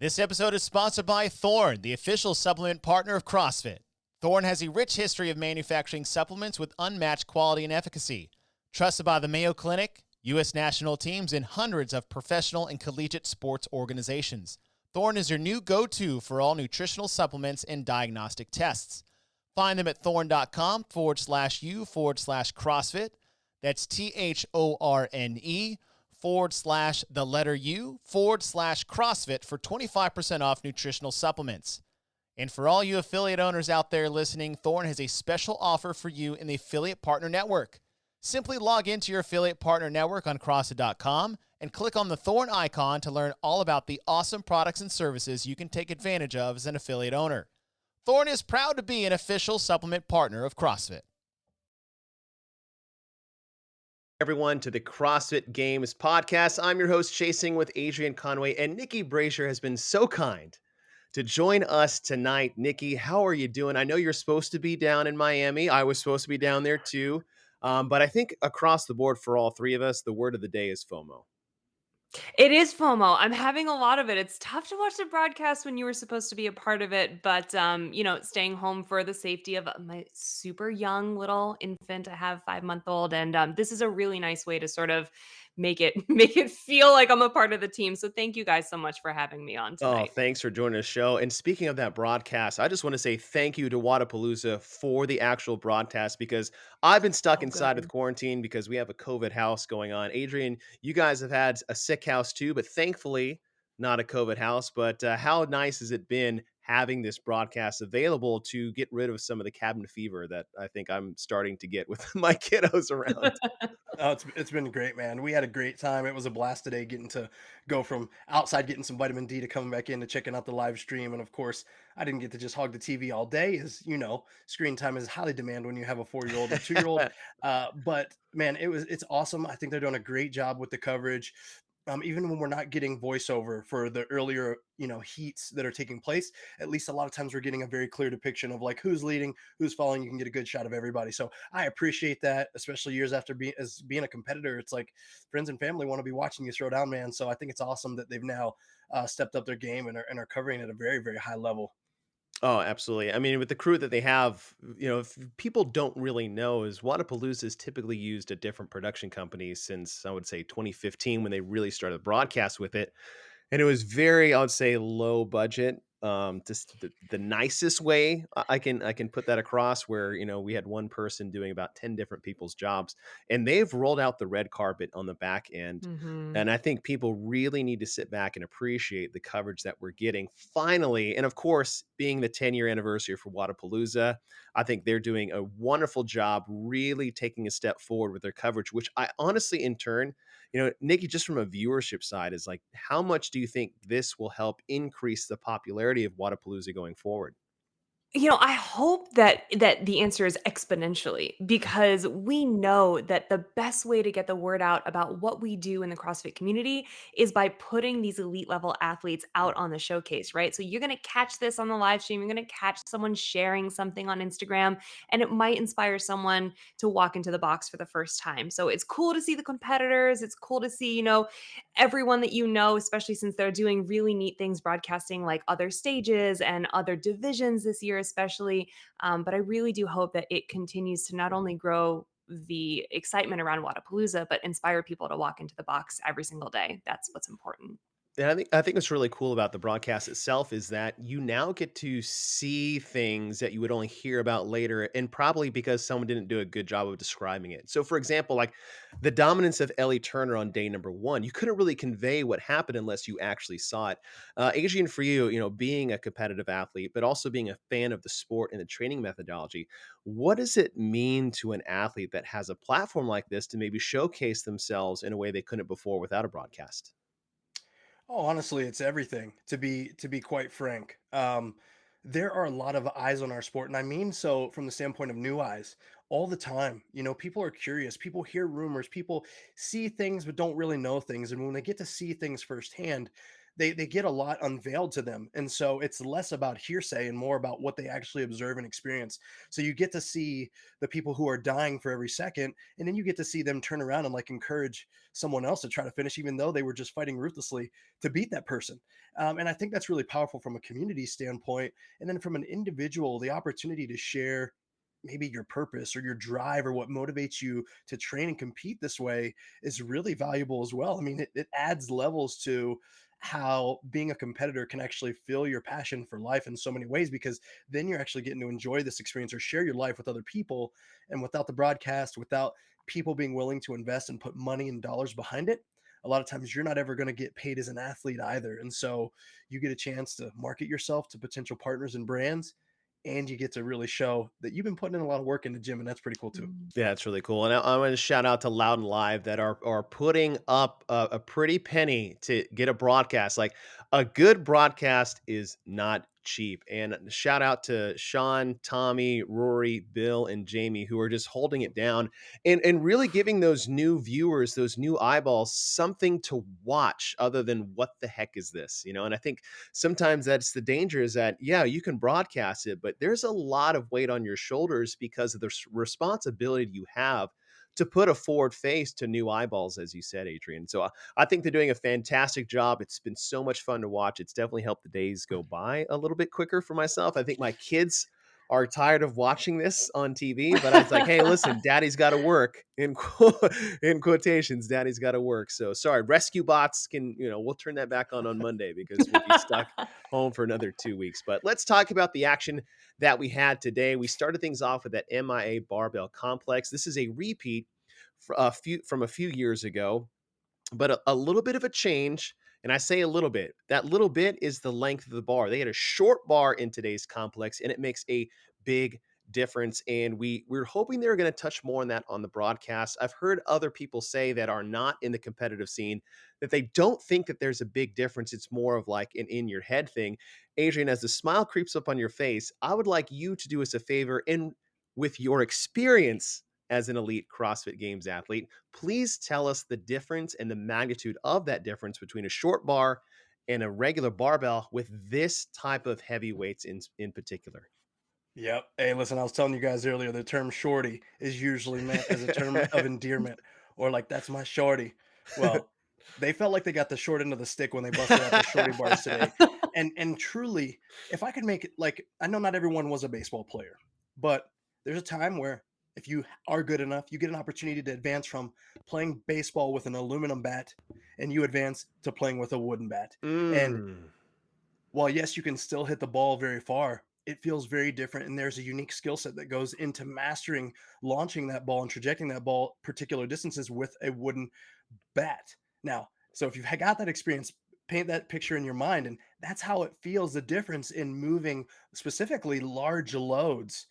This episode is sponsored by Thorne, the official supplement partner of CrossFit. Thorne has a rich history of manufacturing supplements with unmatched quality and efficacy. Trusted by the Mayo Clinic, U.S. national teams, and hundreds of professional and collegiate sports organizations. Thorne is your new go-to for all nutritional supplements and diagnostic tests. Find them at thorne.com/u/CrossFit. That's THORNE/U/CrossFit for 25% off nutritional supplements. And for all you affiliate owners out there listening, Thorne has a special offer for you in the Affiliate Partner Network. Simply log into your Affiliate Partner Network on CrossFit.com and click on the Thorne icon to learn all about the awesome products and services you can take advantage of as an affiliate owner. Thorne is proud to be an official supplement partner of CrossFit. Everyone to the CrossFit Games podcast. I'm your host, Chasing with Adrian Conway, and Niki Brazier has been so kind to join us tonight. Niki, how are you doing? I know you're supposed to be down in Miami. I was supposed to be down there too. But I think across the board for all three of us, the word of the day is FOMO. It is FOMO. I'm having a lot of it. It's tough to watch the broadcast when you were supposed to be a part of it, but staying home for the safety of my super young little infant. I have 5-month-old, and this is a really nice way to sort of make it make it feel like I'm a part of the team. So thank you guys so much for having me on Oh, tonight. thanks for joining the show. And speaking of that broadcast, I just want to say thank you to Wodapalooza for the actual broadcast because I've been stuck Oh, inside with good. quarantine because we have a COVID house going on. Adrian, you guys have had a sick house too, but thankfully not a COVID house. But how nice has it been having this broadcast available to get rid of some of the cabin fever that I think I'm starting to get with my kiddos around? Oh, it's been great, man. We had a great time. It was a blast today getting to go from outside getting some vitamin D to coming back in to checking out the live stream. And of course, I didn't get to just hog the TV all day, as you know, screen time is highly demanded when you have a 4-year-old and a 2-year-old. But man, it's awesome. I think they're doing a great job with the coverage. Even when we're not getting voiceover for the earlier, heats that are taking place, at least a lot of times we're getting a very clear depiction of like who's leading, who's following. You can get a good shot of everybody. So I appreciate that, especially years after being a competitor. It's like friends and family want to be watching you throw down, man. So I think it's awesome that they've now stepped up their game and are covering at a very, very high level. Oh, absolutely. I mean, with the crew that they have, if people don't really know, is Wodapalooza is typically used at different production companies since I would say 2015 when they really started broadcast with it. And it was very, I would say, low budget. Just the nicest way I can put that across, where we had one person doing about 10 different people's jobs, and they've rolled out the red carpet on the back end. Hmm. And I think people really need to sit back and appreciate the coverage that we're getting finally. And of course, being the 10-year anniversary for Wodapalooza, I think they're doing a wonderful job, really taking a step forward with their coverage, which I honestly, in turn, Nikki, just from a viewership side, is like, how much do you think this will help increase the popularity of Wodapalooza going forward? I hope that the answer is exponentially because we know that the best way to get the word out about what we do in the CrossFit community is by putting these elite level athletes out on the showcase, right? So you're going to catch this on the live stream, you're going to catch someone sharing something on Instagram, and it might inspire someone to walk into the box for the first time. So it's cool to see the competitors, it's cool to see, everyone that especially since they're doing really neat things broadcasting like other stages and other divisions this year, especially. But I really do hope that it continues to not only grow the excitement around Wodapalooza, but inspire people to walk into the box every single day. That's what's important. And I think what's really cool about the broadcast itself is that you now get to see things that you would only hear about later, and probably because someone didn't do a good job of describing it. So, for example, like the dominance of Ellie Turner on day number one, you couldn't really convey what happened unless you actually saw it. Adrian, for you, being a competitive athlete, but also being a fan of the sport and the training methodology, what does it mean to an athlete that has a platform like this to maybe showcase themselves in a way they couldn't before without a broadcast? Oh, honestly, it's everything. To be quite frank, there are a lot of eyes on our sport, and I mean so from the standpoint of new eyes all the time. People are curious. People hear rumors. People see things but don't really know things, and when they get to see things firsthand, they get a lot unveiled to them, and so it's less about hearsay and more about what they actually observe and experience. So you get to see the people who are dying for every second, and then you get to see them turn around and like encourage someone else to try to finish, even though they were just fighting ruthlessly to beat that person. And I think that's really powerful from a community standpoint. And then from an individual, the opportunity to share maybe your purpose or your drive or what motivates you to train and compete this way is really valuable as well. I mean, it adds levels to how being a competitor can actually fill your passion for life in so many ways, because then you're actually getting to enjoy this experience or share your life with other people. And without the broadcast, without people being willing to invest and put money and dollars behind it, a lot of times you're not ever going to get paid as an athlete either. And so you get a chance to market yourself to potential partners and brands, and you get to really show that you've been putting in a lot of work in the gym, and that's pretty cool too. Mm. Yeah, it's really cool, and I want to shout out to Loud and Live that are putting up a pretty penny to get a broadcast. Like a good broadcast is not cheap. And shout out to Sean, Tommy, Rory, Bill, and Jamie who are just holding it down and really giving those new viewers, those new eyeballs, something to watch other than what the heck is this, you know? And I think sometimes that's the danger is that, yeah, you can broadcast it, but there's a lot of weight on your shoulders because of the responsibility you have to put a forward face to new eyeballs, as you said, Adrian. So I think they're doing a fantastic job. It's been so much fun to watch. It's definitely helped the days go by a little bit quicker for myself. I think my kids are tired of watching this on TV, but I was like, hey, listen, daddy's got to work in quotations, daddy's got to work. So sorry, rescue bots can, we'll turn that back on Monday because we'll be stuck home for another 2 weeks. But let's talk about the action that we had today. We started things off with that MIA barbell complex. This is a repeat from a few years ago, but a little bit of a change. And I say a little bit. That little bit is the length of the bar. They had a short bar in today's complex, and it makes a big difference. And we're hoping they're going to touch more on that on the broadcast. I've heard other people say that are not in the competitive scene that they don't think that there's a big difference. It's more of like an in your head thing. Adrian, as the smile creeps up on your face, I would like you to do us a favor and with your experience as an elite CrossFit Games athlete, please tell us the difference and the magnitude of that difference between a short bar and a regular barbell with this type of heavy weights in particular. Yep. Hey, listen, I was telling you guys earlier, the term shorty is usually meant as a term of endearment, or like, that's my shorty. Well, they felt like they got the short end of the stick when they busted out the shorty bars today. And truly, if I could make it like, I know not everyone was a baseball player, but there's a time where if you are good enough, you get an opportunity to advance from playing baseball with an aluminum bat and you advance to playing with a wooden bat. And Mm. while yes, you can still hit the ball very far, it feels very different. And there's a unique skill set that goes into mastering launching that ball and trajecting that ball particular distances with a wooden bat. Now, so if you've got that experience, paint that picture in your mind, and that's how it feels the difference in moving specifically large loads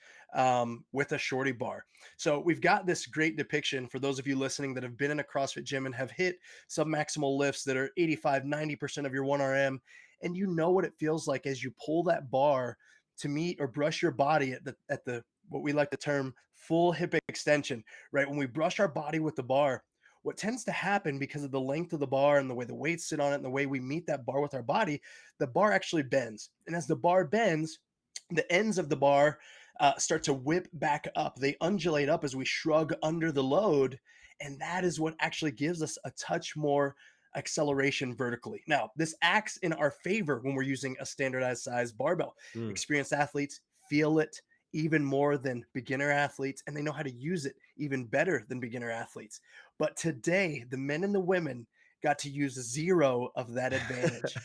with a shorty bar. So we've got this great depiction for those of you listening that have been in a CrossFit gym and have hit submaximal lifts that are 85, 90% of your 1RM. And you know what it feels like as you pull that bar to meet or brush your body at the what we like to term full hip extension, right? When we brush our body with the bar, what tends to happen because of the length of the bar and the way the weights sit on it and the way we meet that bar with our body, the bar actually bends. And as the bar bends, the ends of the bar start to whip back up. They undulate up as we shrug under the load. And that is what actually gives us a touch more acceleration vertically. Now, this acts in our favor when we're using a standardized size barbell. Mm. Experienced athletes feel it even more than beginner athletes, and they know how to use it even better than beginner athletes. But today, the men and the women got to use zero of that advantage.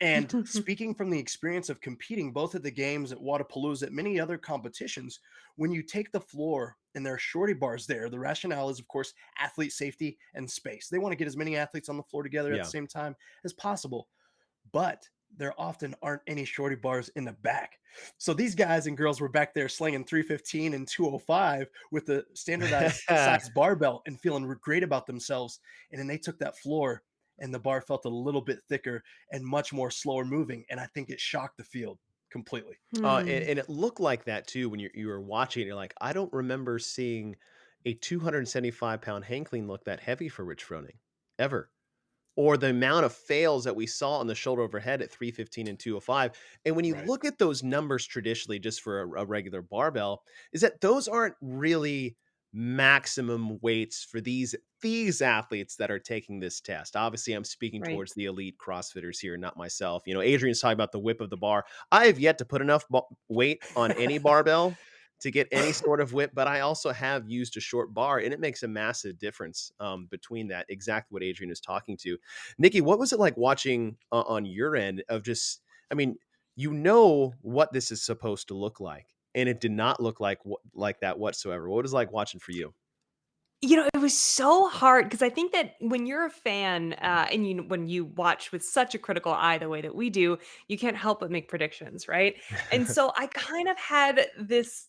And speaking from the experience of competing both at the games, at Wodapalooza, at many other competitions, when you take the floor and there are shorty bars there, the rationale is, of course, athlete safety and space. They want to get as many athletes on the floor together at the Yeah. same time as possible. But there often aren't any shorty bars in the back. So these guys and girls were back there slinging 315 and 205 with the standardized size barbell and feeling great about themselves. And then they took that floor and the bar felt a little bit thicker and much more slower moving. And I think it shocked the field completely. And, Hmm. and it looked like that too when you were watching it. You're like, I don't remember seeing a 275-pound hang clean look that heavy for Rich Froning ever. or the amount of fails that we saw on the shoulder overhead at 315 and 205. And when you Right. look at those numbers traditionally, just for a regular barbell, is that those aren't really maximum weights for these athletes that are taking this test. Obviously, I'm speaking Right. towards the elite CrossFitters here, not myself. Adrian's talking about the whip of the bar. I have yet to put enough weight on any barbell to get any sort of whip, but I also have used a short bar, and it makes a massive difference between that. Exactly what Adrian is talking to. Nikki, what was it like watching on your end of just, I mean, what this is supposed to look like, and it did not look like that whatsoever. What was it like watching for you? It was so hard because I think that when you're a fan, and when you watch with such a critical eye the way that we do, you can't help but make predictions, right? And so I kind of had this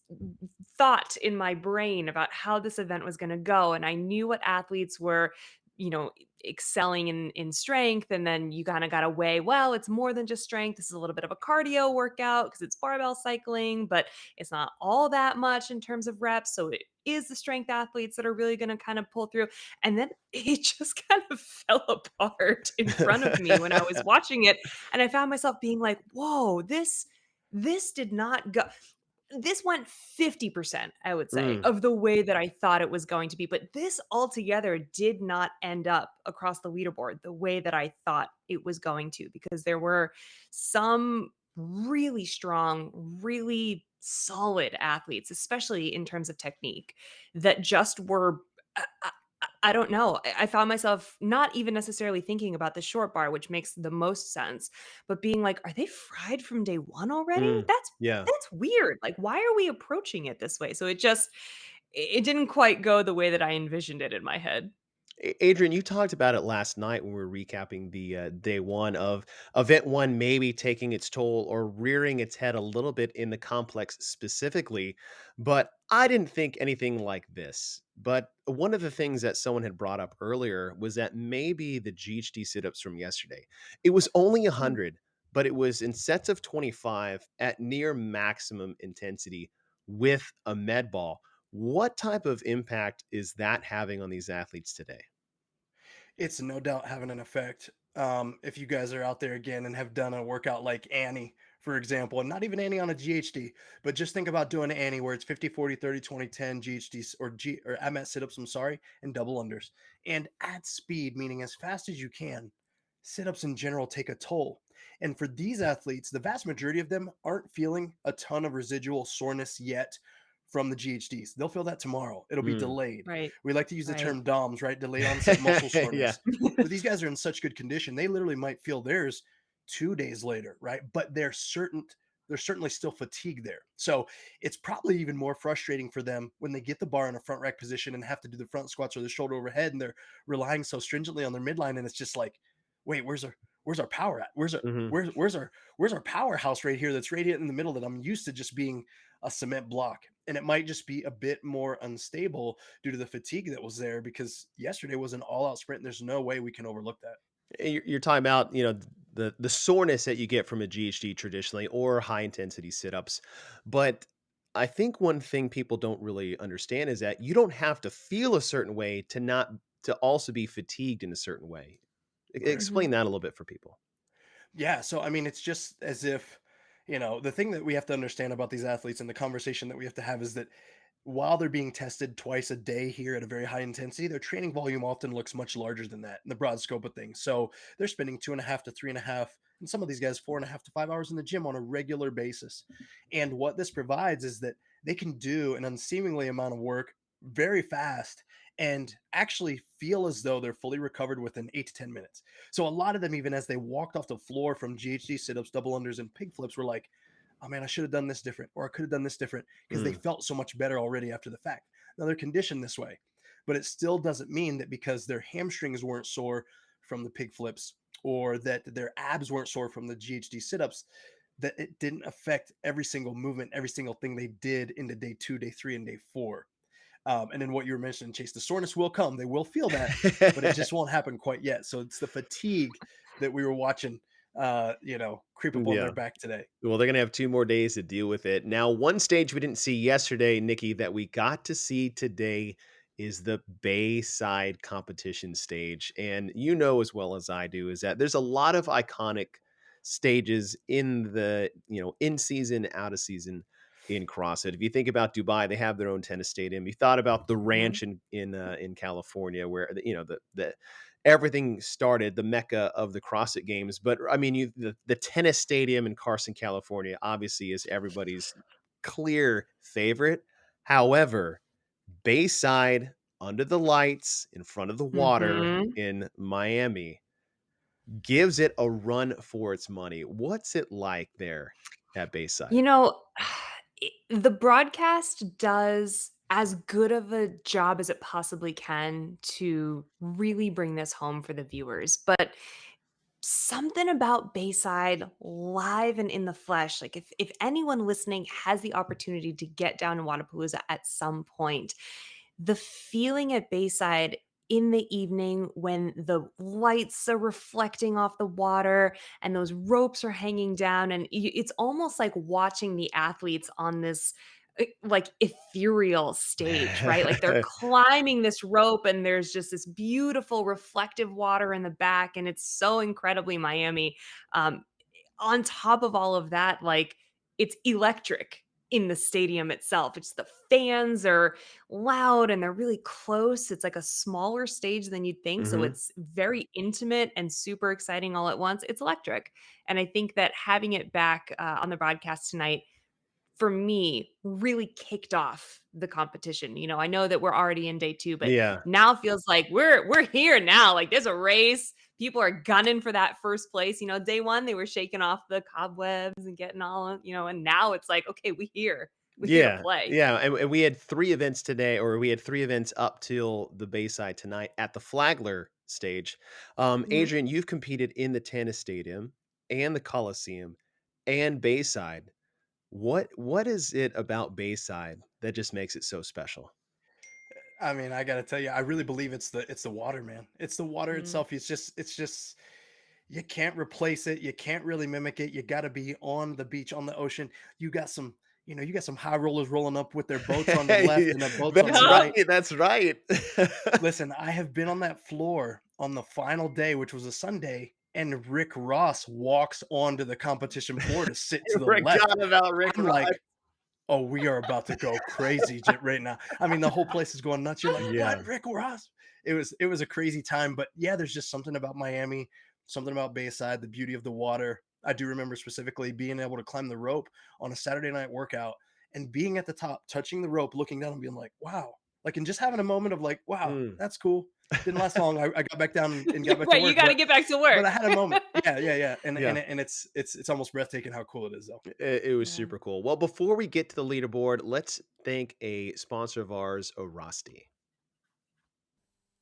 thought in my brain about how this event was going to go, and I knew what athletes were, you know, excelling in strength, and then you kind of got to weigh, well, it's more than just strength. This is a little bit of a cardio workout because it's barbell cycling, but it's not all that much in terms of reps. So it is the strength athletes that are really going to kind of pull through. And then it just kind of fell apart in front of me when I was watching it. And I found myself being like, whoa, this did not go. This went 50%, I would say, Mm, of the way that I thought it was going to be, but this altogether did not end up across the leaderboard the way that I thought it was going to, because there were some really strong, really solid athletes, especially in terms of technique, that just were I don't know. I found myself not even necessarily thinking about the short bar, which makes the most sense, but being like, "Are they fried from day 1 already? mm, That's yeah. that's weird. Like, why are we approaching it this way?" So it didn't quite go the way that I envisioned it in my head. Adrian, you talked about it last night when we were recapping the day one of event one, maybe taking its toll or rearing its head a little bit in the complex specifically. But I didn't think anything like this. But one of the things that someone had brought up earlier was that maybe the GHD sit ups from yesterday, it was only Mm. 100, but it was in sets of 25 at near maximum intensity with a med ball. What type of impact is that having on these athletes today? It's no doubt having an effect. If you guys are out there again and have done a workout like Annie, for example, and not even Annie on a GHD, but just think about doing Annie where it's 50, 40, 30, 20, 10 GHDs or MSAT sit-ups, I'm sorry, and double unders. And at speed, meaning as fast as you can, sit-ups in general take a toll. And for these athletes, the vast majority of them aren't feeling a ton of residual soreness yet from the GHDs. They'll feel that tomorrow. It'll be Mm. delayed. Right. We like to use the Right. term DOMS, right? Delayed onset muscle Yeah. soreness. But these guys are in such good condition, they literally might feel theirs 2 days later, right? But they're certainly still fatigued there. So it's probably even more frustrating for them when they get the bar in a front rack position and have to do the front squats or the shoulder overhead, and they're relying so stringently on their midline, and it's just like, wait, where's our power at? Mhm. Where's our powerhouse right here that's right in the middle that I'm used to just being a cement block. And it might just be a bit more unstable due to the fatigue that was there because yesterday was an all out sprint. And there's no way we can overlook that. You're talking about, the soreness that you get from a GHD traditionally or high intensity sit-ups. But I think one thing people don't really understand is that you don't have to feel a certain way to also be fatigued in a certain way. Right. Explain that a little bit for people. Yeah. So, I mean, it's just as if, the thing that we have to understand about these athletes and the conversation that we have to have is that while they're being tested twice a day here at a very high intensity, their training volume often looks much larger than that in the broad scope of things. So they're spending 2.5 to 3.5, and some of these guys 4.5 to 5 hours in the gym on a regular basis. And what this provides is that they can do an unseemingly amount of work very fast and actually feel as though they're fully recovered within 8 to 10 minutes. So a lot of them, even as they walked off the floor from GHD sit-ups, double unders, and pig flips, were like, oh man, I should have done this different, or I could have done this different because they Mm. felt so much better already after the fact. Now they're conditioned this way, but it still doesn't mean that because their hamstrings weren't sore from the pig flips or that their abs weren't sore from the GHD sit ups, that it didn't affect every single movement, every single thing they did into day 2, day 3, and day 4. And then what you were mentioning, Chase, the soreness will come. They will feel that, but it just won't happen quite yet. So it's the fatigue that we were watching, creep up on their Yeah. back today. Well, they're gonna have 2 more days to deal with it. Now, one stage we didn't see yesterday, Nikki, that we got to see today is the Bayside competition stage. And you know as well as I do is that there's a lot of iconic stages in the, in season, out of season in CrossFit. If you think about Dubai, they have their own tennis stadium. You thought about the Mhm. ranch in California where the everything started, the mecca of the CrossFit Games. But I mean, the tennis stadium in Carson, California, obviously is everybody's clear favorite. However, Bayside, under the lights, in front of the water Mhm. in Miami, gives it a run for its money. What's it like there at Bayside? You know, the broadcast does as good of a job as it possibly can to really bring this home for the viewers, but something about Bayside live and in the flesh, like if anyone listening has the opportunity to get down to Wodapalooza at some point, the feeling at Bayside in the evening when the lights are reflecting off the water and those ropes are hanging down and it's almost like watching the athletes on this like ethereal stage, right? Like they're climbing this rope and there's just this beautiful reflective water in the back and it's so incredibly Miami. Um on top of all of that, like, it's electric in the stadium itself. It's the fans are loud and they're really close. It's like a smaller stage than you'd think, so Mhm. it's very intimate and super exciting all at once. It's electric, and I think that having it back, on the broadcast tonight for me, really kicked off the competition. You know, I know that we're already in day 2, but Yeah. now feels like we're here now. Like there's a race. People are gunning for that first place. You know, day 1, they were shaking off the cobwebs and getting all, and now it's like, okay, we here. We here to Yeah, play. yeah, and we had 3 events today, or we had 3 events up till the Bayside tonight at the Flagler stage. Mhm. Adrian, you've competed in the tennis stadium and the Coliseum and Bayside. What is it about Bayside that just makes it so special? I mean, I gotta tell you, I really believe it's the water, man. It's the water Mm. itself. It's just you can't replace it. You can't really mimic it. You got to be on the beach, on the ocean. You got some, you got some high rollers rolling up with their boats on the left and their boats on the That's Yup. right. right, that's right. Listen, I have been on that floor on the final day, which was a Sunday, and Rick Ross walks onto the competition floor to sit to the left. Forgot about Rick I'm Ross. like, oh, we are about to go crazy right now. I mean, the whole place is going nuts. You're like, what, Yeah. Rick Ross? It was a crazy time, but yeah, there's just something about Miami, something about Bayside, the beauty of the water. I do remember specifically being able to climb the rope on a Saturday night workout and being at the top, touching the rope, looking down and being like, wow. Like, and just having a moment of like, wow, Mm. that's cool. Didn't last long. I got back down and got back to Right, you work, gotta get back to but work. I had a moment. Yeah, yeah, yeah. And Yeah. and and it's almost breathtaking how cool it is though. It was Yeah. super cool. Well, before we get to the leaderboard, let's thank a sponsor of ours, Orasti.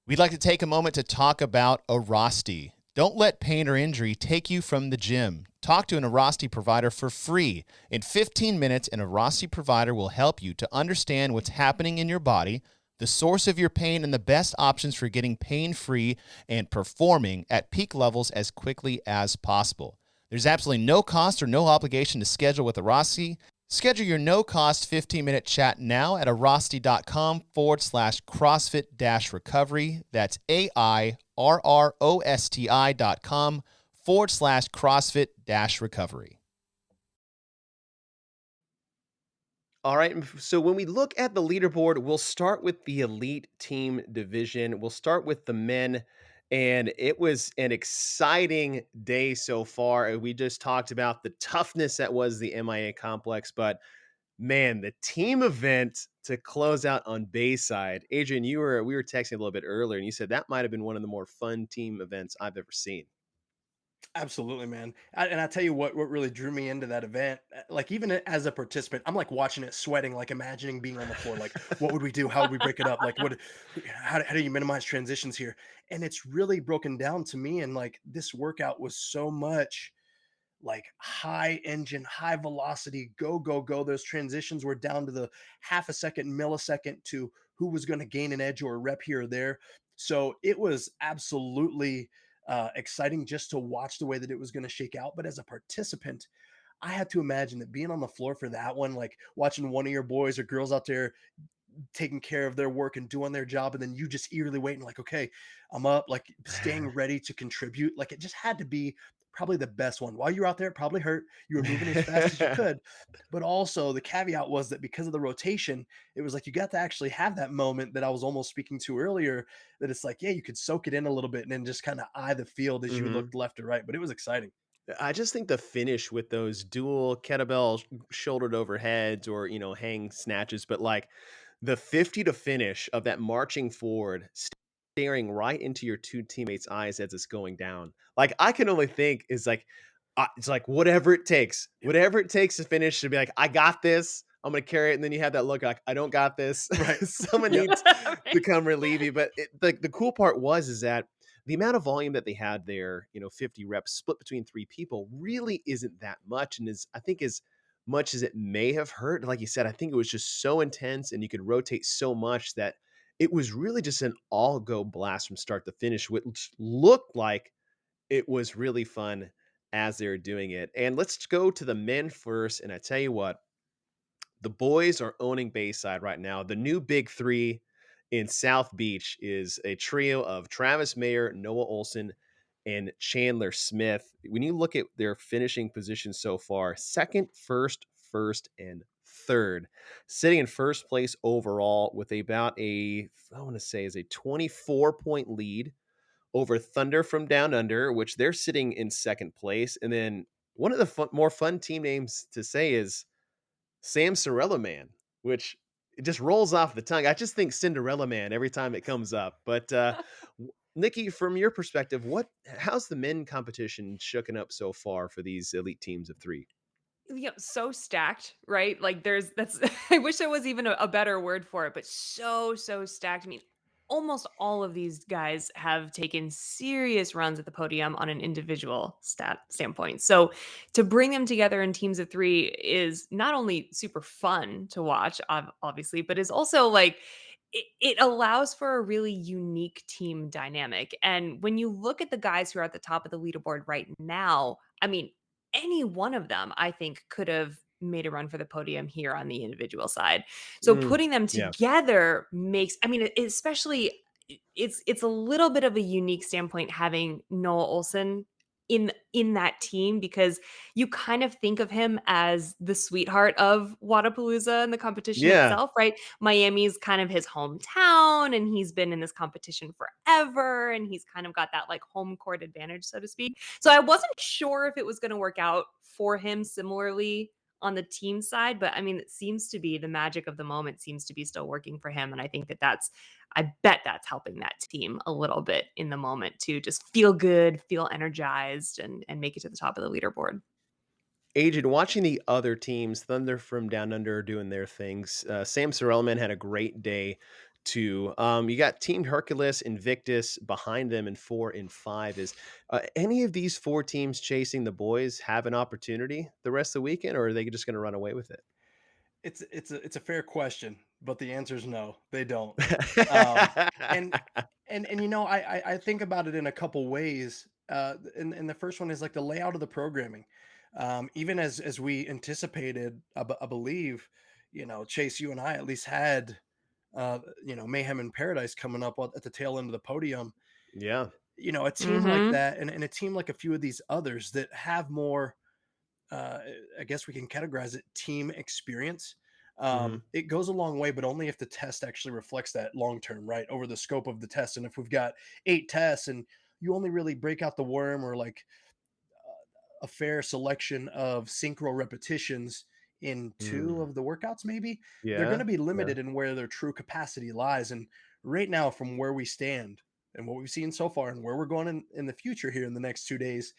We'd like to take a moment to talk about Orasti. Don't let pain or injury take you from the gym. Talk to an Orasti provider for free. In 15 minutes, an Orasti provider will help you to understand what's happening in your body, the source of your pain, and the best options for getting pain-free and performing at peak levels as quickly as possible. There's absolutely no cost or no obligation to schedule with Orasti. Schedule your no-cost 15-minute chat now at arosty.com/CrossFit-recovery. That's AIRROSTI.com/CrossFit-recovery. All right. So when we look at the leaderboard, we'll start with the elite team division. We'll start with the men. And it was an exciting day so far. We just talked about the toughness that was the MIA complex, but man, the team event to close out on Bayside. Adrian, we were texting a little bit earlier, and you said that might have been one of the more fun team events I've ever seen. Absolutely, man. And I tell you what really drew me into that event, like even as a participant, I'm like watching it sweating, like imagining being on the floor. Like, what would we do? How would we break it up? Like, how do you minimize transitions here? And it's really broken down to me. And like this workout was so much like high engine, high velocity, go, go, go. Those transitions were down to the half a second, millisecond to who was going to gain an edge or a rep here or there. So it was absolutely exciting just to watch the way that it was going to shake out. But as a participant, I had to imagine that being on the floor for that one, like watching one of your boys or girls out there taking care of their work and doing their job, and then you just eagerly waiting, like, okay, I'm up, like staying ready to contribute. Like it just had to be probably the best one. While you're out there, it probably hurt. You were moving as fast as you could. But also the caveat was that because of the rotation, it was like you got to actually have that moment that I was almost speaking to earlier, that it's like, yeah, you could soak it in a little bit and then just kind of eye the field as you Mhm. looked left or right. But it was exciting. I just think the finish with those dual kettlebell shouldered overheads or, hang snatches, but like the 50 to finish of that marching forward, staring right into your two teammates' eyes as it's going down. Like I can only think is like, it's like whatever it takes to finish to be like, I got this. I'm gonna carry it, and then you have that look like I don't got this. Right. Someone Yep. needs to come relieve you. But the cool part was is that the amount of volume that they had there, 50 reps split between three people really isn't that much. And I think as much as it may have hurt, like you said, I think it was just so intense and you could rotate so much that it was really just an all go blast from start to finish, which looked like it was really fun as they were doing it. And let's go to the men first. And I tell you what, the boys are owning Bayside right now. The new big three in South Beach is a trio of Travis Mayer, Noah Olson, and Chandler Smith. When you look at their finishing position so far, second, first, and third, sitting in first place overall with about I want to say is a 24-point lead over Thunder from Down Under, which they're sitting in second place. And then one of the more fun team names to say is Sam Sorella Man, which it just rolls off the tongue. I just think Cinderella Man every time it comes up. But Nikki, from your perspective, how's the men competition shooken up so far for these elite teams of three? So stacked, right? Like that's I wish there was even a better word for it, but so stacked. I mean, almost all of these guys have taken serious runs at the podium on an individual standpoint. So to bring them together in teams of 3 is not only super fun to watch, obviously, but is also like it allows for a really unique team dynamic. And when you look at the guys who are at the top of the leaderboard right now, I mean, any one of them, I think, could have made a run for the podium here on the individual side. So Mm, putting them yeah. together makes, I mean, especially it's a little bit of a unique standpoint having Noah Olson in that team, because you kind of think of him as the sweetheart of Wodapalooza and the competition Yeah. itself, right? Miami's kind of his hometown, and he's been in this competition forever, and he's kind of got that like home court advantage, so to speak. So I wasn't sure if it was going to work out for him similarly on the team side, but I mean, it seems to be the magic of the moment seems to be still working for him. And I think I bet that's helping that team a little bit in the moment to just feel good, feel energized, and make it to the top of the leaderboard. Aged watching the other teams, Thunder from Down Under doing their things. Sam Sorrellman had a great day too. You got Team Hercules, Invictus behind them in 4 and 5. Is any of these four teams chasing the boys have an opportunity the rest of the weekend, or are they just going to run away with It's a fair question, but the answer is no, they don't. Um, and it? and I think about it in a couple ways. And the first one is like the layout of the programming. Even as we anticipated, I believe, Chase, you and I at least had, Mayhem in Paradise coming up at the tail end of the podium. Yeah. A team like Mhm. that, and a team like a few of these others that have more, uh, I guess we can categorize it team experience. Mhm. It goes a long way, but only if the test actually reflects that long term, right? Over the scope of the test. And if we've got 8 tests and you only really break out the worm or like a fair selection of synchro repetitions in two Mm. of the workouts, maybe they're going Yeah. to be Yeah. limited in where their true capacity lies. And right now, from where we stand and what we've seen so far and where we're going in the future here in the next 2 days,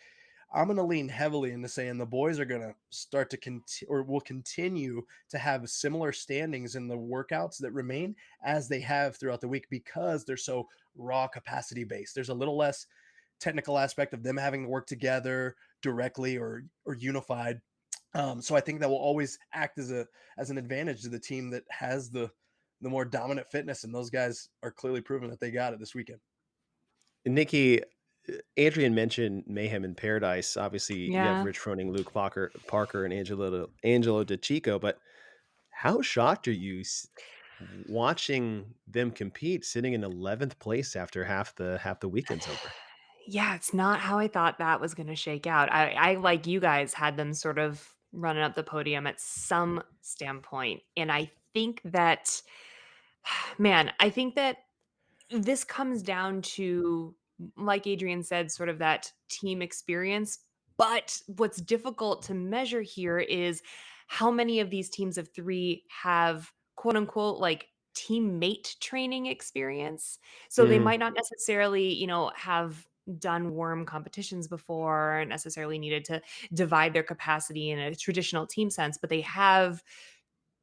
I'm going to lean heavily into saying the boys are going to start to or will continue to have similar standings in the workouts that remain as they have throughout the week because they're so raw capacity based. There's a little less technical aspect of them having to work together directly or unified. So I think that will always act as an advantage to the team that has the more dominant fitness, and those guys are clearly proving that they got it this weekend. Nikki, Adrian mentioned Mayhem in Paradise. Obviously, you have Yeah. Rich Froning, Luke Parker, and Angelo DeChico. But how shocked are you? watching them compete, sitting in 11th place after half the weekend's over. Yeah, it's not how I thought that was gonna shake out. I, like you guys, had them sort of running up the podium at some standpoint, and I think that man, I think that this comes down to, like Adrian said, sort of that team experience. But what's difficult to measure here is how many of these teams of three have quote unquote like teammate training experience. So they Mhm. might not necessarily, have done worm competitions before or necessarily needed to divide their capacity in a traditional team sense, but they have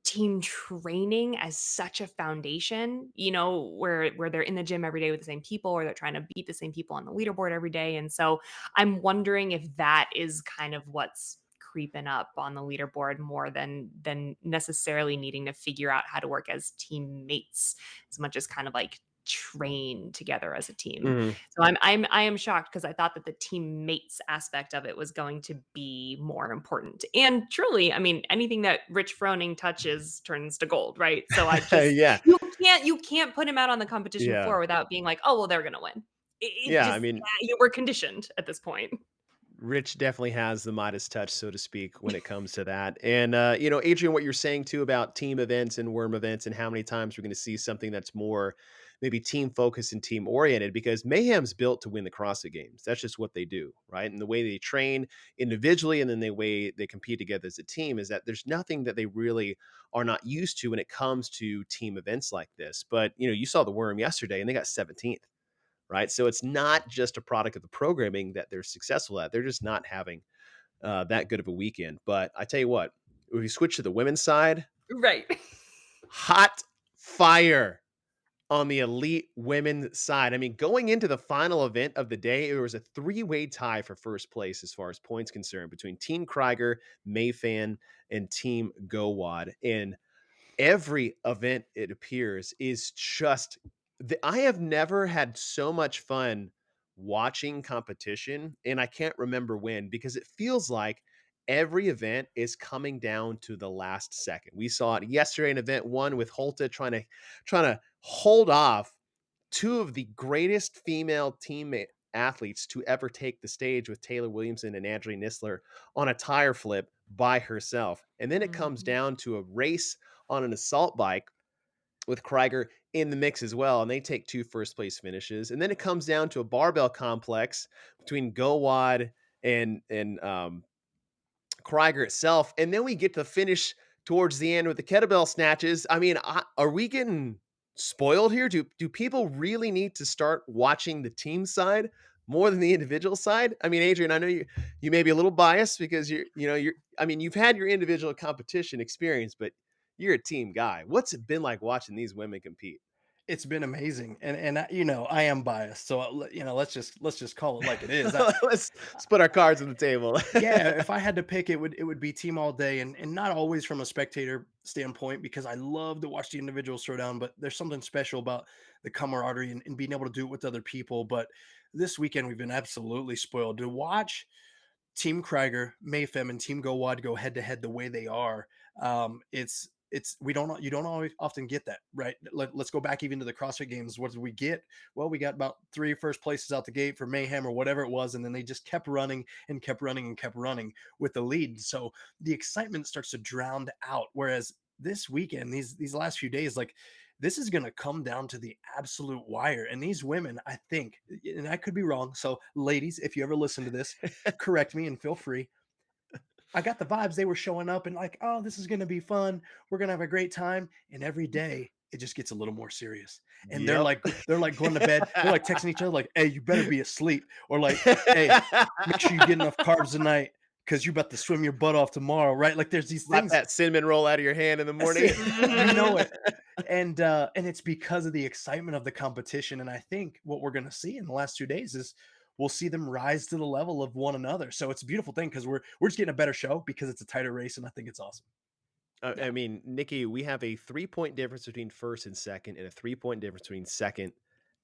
team training as such a foundation, where they're in the gym every day with the same people or they're trying to beat the same people on the leaderboard every day. And so I'm wondering if that is kind of what's creeping up on the leaderboard more than necessarily needing to figure out how to work as teammates as much as kind of like train together as a team. Mhm. So I am shocked because I thought that the teammates aspect of it was going to be more important. And truly, I mean, anything that Rich Froning touches turns to gold, right? So I just Yeah. you can't put him out on the competition Yeah. floor without being like, "Oh, well, they're gonna win." It Yeah, I just mean, we're conditioned at this point. Rich definitely has the Midas touch, so to speak, when it comes to that. And, Adrian, what you're saying too about team events and worm events and how many times we're going to see something that's more maybe team focused and team oriented because Mayhem's built to win the CrossFit Games. That's just what they do, right? And the way they train individually and then the way they compete together as a team is that there's nothing that they really are not used to when it comes to team events like this. But, you saw the worm yesterday and they got 17th, right? So it's not just a product of the programming that they're successful at. They're just not having that good of a weekend. But I tell you what, if you switch to the women's side, Right. hot fire on the elite women's side. I mean, going into the final event of the day, it was a three-way tie for first place as far as points concerned between Team Krieger, Mayfan, and Team GoWad. And every event it appears is just I have never had so much fun watching competition, and I can't remember when because it feels like every event is coming down to the last second. We saw it yesterday in event 1 with Holta trying to hold off two of the greatest female teammate athletes to ever take the stage with Taylor Williamson and Andrea Nisler on a tire flip by herself. And then it comes Mhm. down to a race on an assault bike with Krieger in the mix as well, and they take two first place finishes. And then it comes down to a barbell complex between GoWad and Krieger itself, and then we get to finish towards the end with the kettlebell snatches. I mean, are we getting spoiled here? Do people really need to start watching the team side more than the individual side? I mean, Adrian, I know you may be a little biased because you're I mean, you've had your individual competition experience, but you're a team guy. What's it been like watching these women compete? It's been amazing, and I am biased, so let's just call it like it is. Let's put our cards on the table. Yeah, if I had to pick, it would be team all day, and not always from a spectator standpoint because I love to watch the individuals throw down, but there's something special about the camaraderie and being able to do it with other people. But this weekend we've been absolutely spoiled to watch Team Krieger, Mayfem, and Team GoWad go head to head the way they are. It's we don't you don't always often get that, right? Let's go back even to the CrossFit Games. What did we get? Well, we got about three first places out the gate for Mayhem or whatever it was, and then they just kept running and kept running and kept running with the lead. So the excitement starts to drown out. Whereas this weekend, these last few days, like this is going to come down to the absolute wire. And these women, I think, and I could be wrong. So, ladies, if you ever listen to this, correct me and feel free. I got the vibes they were showing up and like, oh, this is going to be fun. We're going to have a great time. And every day it just gets a little more serious. And they're Yep. like, they're like going to bed. They're like texting each other, like, hey, you better be asleep. Or like, hey, make sure you get enough carbs tonight because you're about to swim your butt off tomorrow. Right. Like there's these Slap things. that cinnamon roll out of your hand in the That's morning. it. You know Mhm. it. And it's because of the excitement of the competition. And I think what we're going to see in the last 2 days is we'll see them rise to the level of one another. So it's a beautiful thing because we're just getting a better show because it's a tighter race, and I think it's awesome. I Yeah. mean, Nikki, we have a 3-point difference between first and second, and a 3-point difference between second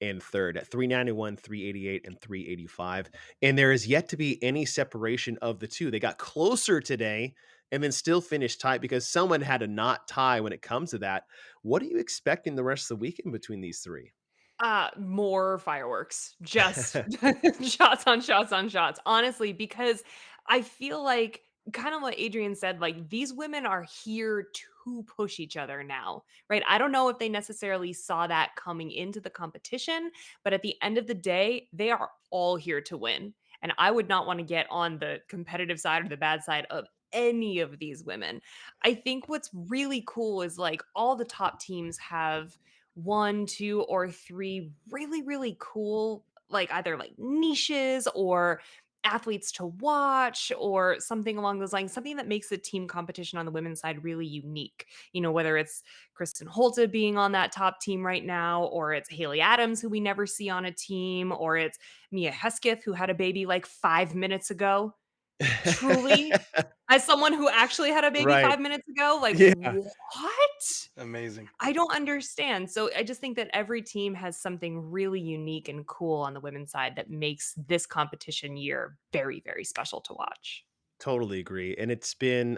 and third at 391, 388, and 385. And there is yet to be any separation of the two. They got closer today and then still finish tight because someone had to not tie when it comes to that. What are you expecting the rest of the weekend between these three? More fireworks. Just shots on shots on shots. Honestly, because I feel like kind of what Adrian said, like these women are here to push each other now, right? I don't know if they necessarily saw that coming into the competition, but at the end of the day, they are all here to win. And I would not want to get on the competitive side or the bad side of any of these women. I think what's really cool is like all the top teams have one, two, or three really, really cool, like either like niches or athletes to watch or something along those lines, something that makes the team competition on the women's side really unique. Whether it's Kristen Holta being on that top team right now, or it's Haley Adams, who we never see on a team, or it's Mia Hesketh, who had a baby like 5 minutes ago. Truly, as someone who actually had a baby Right. 5 minutes ago, like, Yeah. what? Amazing. I don't understand. So I just think that every team has something really unique and cool on the women's side that makes this competition year very, very special to watch. Totally agree, and it's been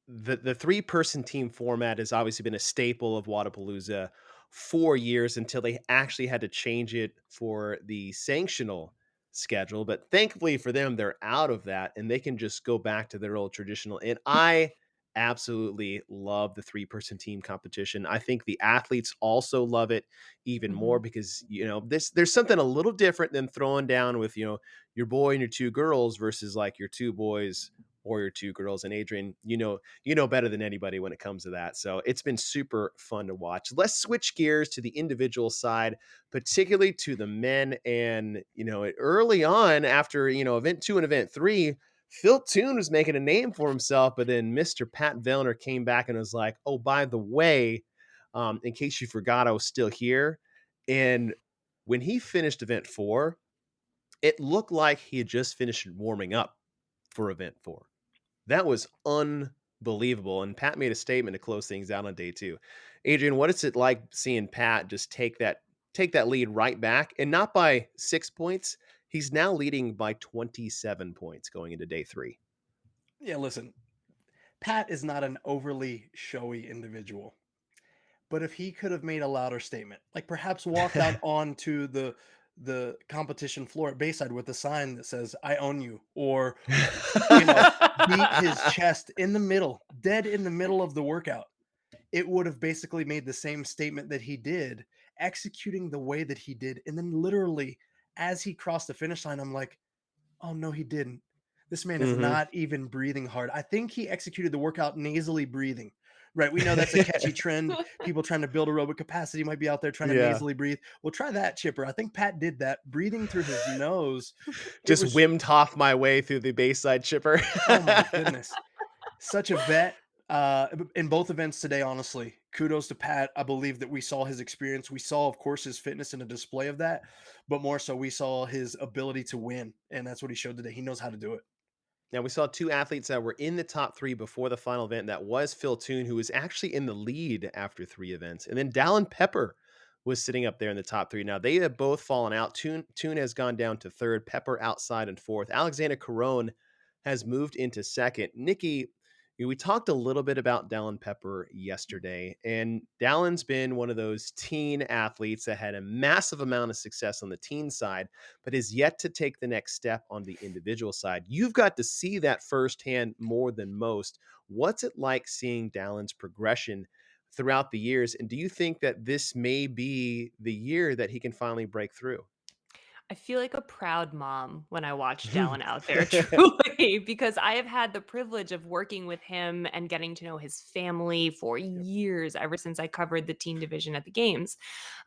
the three-person team format has obviously been a staple of Wodapalooza for years until they actually had to change it for the sanctional schedule, but thankfully for them, they're out of that, and they can just go back to their old traditional, and I absolutely love the three-person team competition. I think the athletes also love it even more Mhm. because, there's something a little different than throwing down with, your boy and your 2 girls versus, like, your 2 boys or your 2 girls. And Adrian, you know better than anybody when it comes to that. So it's been super fun to watch. Let's switch gears to the individual side, particularly to the men. And early on, after event 2 and event 3, Phil Toon was making a name for himself, but then Mr. Pat Vellner came back and was like, "Oh, by the way, in case you forgot, I was still here." And when he finished event 4, it looked like he had just finished warming up for event 4. That was unbelievable, and Pat made a statement to close things out on day 2. Adrian, what is it like seeing Pat just take that lead right back, and not by 6 points? He's now leading by 27 points going into day 3. Yeah, listen, Pat is not an overly showy individual. But if he could have made a louder statement, like perhaps walked out onto the competition floor at Bayside with a sign that says "I own you," or you know, beat his chest in the middle, dead in the middle of the workout, it would have basically made the same statement that he did, executing the way that he did, and then literally as he crossed the finish line, I'm like, oh no, he didn't. This man is Mhm. not even breathing hard. I think he executed the workout nasally breathing. Right. We know that's a catchy trend. People trying to build aerobic capacity might be out there trying to Yeah. nasally breathe. Well, try that, Chipper. I think Pat did that, breathing through his nose. It Just was, Wim Hof my way through the Bayside chipper. oh my goodness. Such a vet in both events today, honestly. Kudos to Pat. I believe that we saw his experience. We saw, of course, his fitness and a display of that, but more so, we saw his ability to win. And that's what he showed today. He knows how to do it. Now, we saw 2 athletes that were in the top 3 before the final event. That was Phil Toon, who was actually in the lead after 3 events. And then Dallin Pepper was sitting up there in the top 3. Now, they have both fallen out. Toon has gone down to 3rd, Pepper outside in 4th. Alexander Caron has moved into 2nd. Nikki, we talked a little bit about Dallin Pepper yesterday, and Dallin's been one of those teen athletes that had a massive amount of success on the teen side, but is yet to take the next step on the individual side. You've got to see that firsthand more than most. What's it like seeing Dallin's progression throughout the years? And do you think that this may be the year that he can finally break through? I feel like a proud mom when I watch Dallin out there, truly, because I have had the privilege of working with him and getting to know his family for Yep. years, ever since I covered the teen division at the games.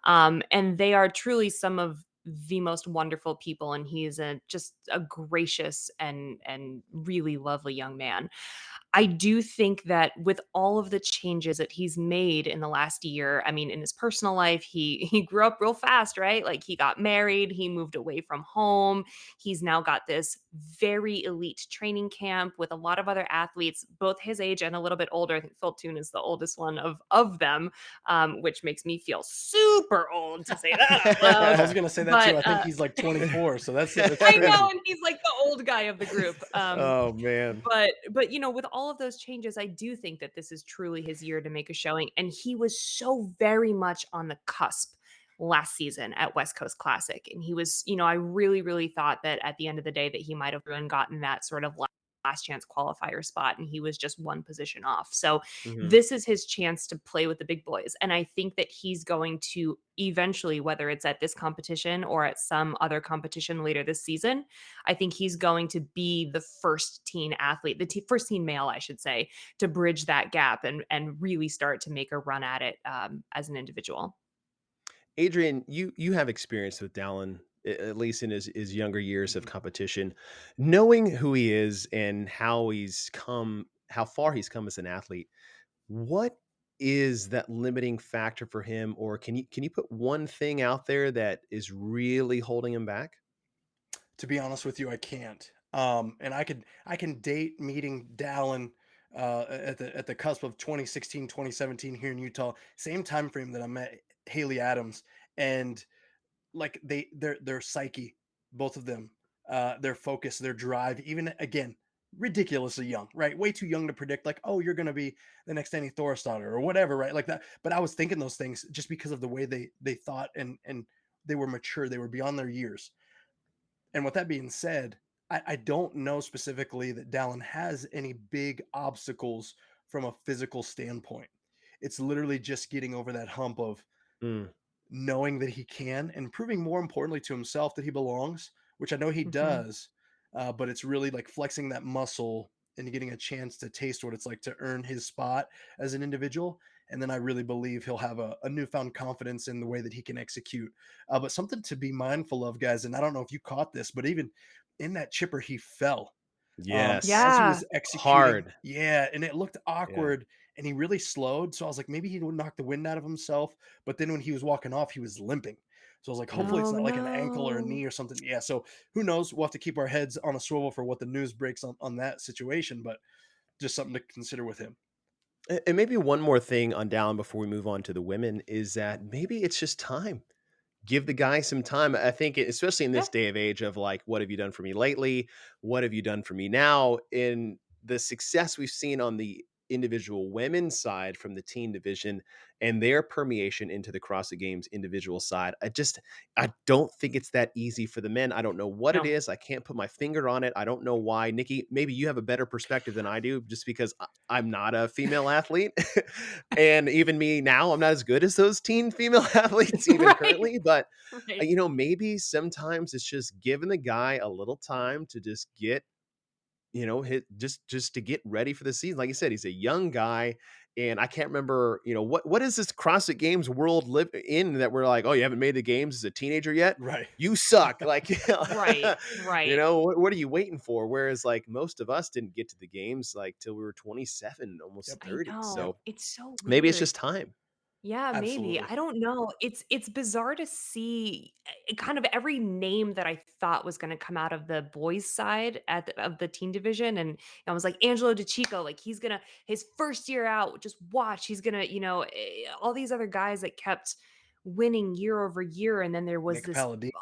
And they are truly some of the most wonderful people, and he is just a gracious and really lovely young man. I do think that with all of the changes that he's made in the last year, I mean, in his personal life, he grew up real fast, right? Like he got married, he moved away from home. He's now got this very elite training camp with a lot of other athletes, both his age and a little bit older. I think Phil Toon is the oldest one of them, which makes me feel super old to say that out I loud. was gonna say that too. But I think he's like 24, so that's I know, crazy. and he's like the old guy of the group. Oh man. But with all of those changes, I do think that this is truly his year to make a showing. And he was so very much on the cusp last season at West Coast Classic. And he was, I really, really thought that at the end of the day that he might have gotten that sort of last chance qualifier spot, and he was just one position off. So Mhm. this is his chance to play with the big boys. And I think that he's going to eventually, whether it's at this competition or at some other competition later this season, I think he's going to be the first teen athlete, first teen male, I should say, to bridge that gap and really start to make a run at it as an individual. Adrian, you have experience with Dallin, at least in his younger years of Mhm. competition. Knowing who he is and how far he's come as an athlete, what is that limiting factor for him? Or can you put one thing out there that is really holding him back? To be honest with you, I can't. And I can date meeting Dallin at the cusp of 2016, 2017 here in Utah, same time frame that I met Haley Adams, and like their psyche, both of them, their focus, their drive, even again, ridiculously young, right? Way too young to predict like, oh, you're gonna be the next Danny Thorstad or whatever, right? Like that. But I was thinking those things just because of the way they thought, and they were mature, they were beyond their years. And with that being said, I don't know specifically that Dallin has any big obstacles from a physical standpoint. It's literally just getting over that hump of Mm, knowing that he can and proving more importantly to himself that he belongs, which I know he Mhm. does. But it's really like flexing that muscle and getting a chance to taste what it's like to earn his spot as an individual. And then I really believe he'll have a newfound confidence in the way that he can execute. But something to be mindful of, guys, and I don't know if you caught this, but even in that chipper, he fell as yes. he Yeah. was executing. Hard. Yeah, and it looked Yeah. awkward, and he really slowed. So I was like, maybe he would knock the wind out of himself. But then when he was walking off, he was limping. So I was like, hopefully it's Oh not like an ankle or a no. knee or something. Yeah. So who knows? We'll have to keep our heads on a swivel for what the news breaks on that situation, but just something to consider with him. And maybe one more thing on Dallin before we move on to the women is that maybe it's just time. Give the guy some time. I think, especially in Yeah. this day of age of like, what have you done for me lately? What have you done for me now? In the success we've seen on the individual women's side from the teen division and their permeation into the CrossFit Games individual side, I don't think it's that easy for the men. I don't know what it No. is. I can't put my finger on it. I don't know why. Nikki, maybe you have a better perspective than I do, just because I'm not a female athlete. And even me now, I'm not as good as those teen female athletes even Right. currently, but Right. maybe sometimes it's just giving the guy a little time to just get, hit just to get ready for the season. Like you said, he's a young guy, and I can't remember, what is this CrossFit Games world live in that we're like, oh, you haven't made the games as a teenager yet? Right. You suck. Like, Right. Right. what are you waiting for? Whereas like most of us didn't get to the games like till we were 27, almost Yep. I 30. know. So It's so maybe it's weird. just time. Yeah, maybe. Absolutely. I don't know. It's bizarre to see kind of every name that I thought was going to come out of the boys' side of the teen division, and I was like Angelo DeChico, like he's gonna his first year out. Just watch, he's gonna, all these other guys that kept winning year over year, and then there was Nick this Palladino.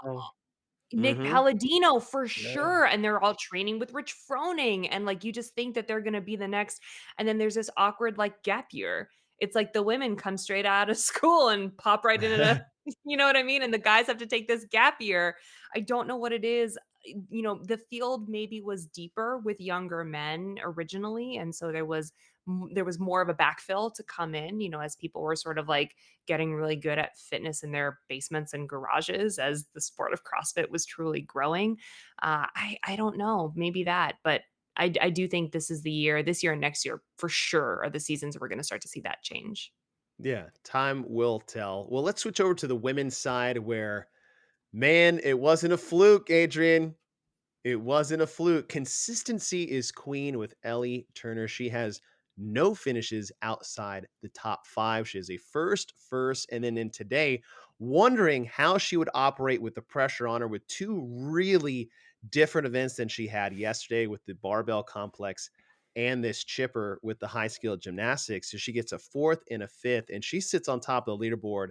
Nick Hmm. Palladino for Yeah. sure, and they're all training with Rich Froning, and, like, you just think that they're gonna be the next, and then there's this awkward, like, gap year. It's like the women come straight out of school and pop right into the you know what I mean? And the guys have to take this gap year. I don't know what it is. The field maybe was deeper with younger men originally, and so there was more of a backfill to come in, as people were sort of, like, getting really good at fitness in their basements and garages as the sport of CrossFit was truly growing. I don't know, maybe that, but I do think this year and next year for sure are the seasons we're going to start to see that change. Yeah, time will tell. Well, let's switch over to the women's side where, man, it wasn't a fluke, Adrian. It wasn't a fluke. Consistency is queen with Ellie Turner. She has no finishes outside the top five. She has a first, and then in today, wondering how she would operate with the pressure on her with two really different events than she had yesterday with the barbell complex and this chipper with the high skill gymnastics. So she gets a fourth and a fifth, and she sits on top of the leaderboard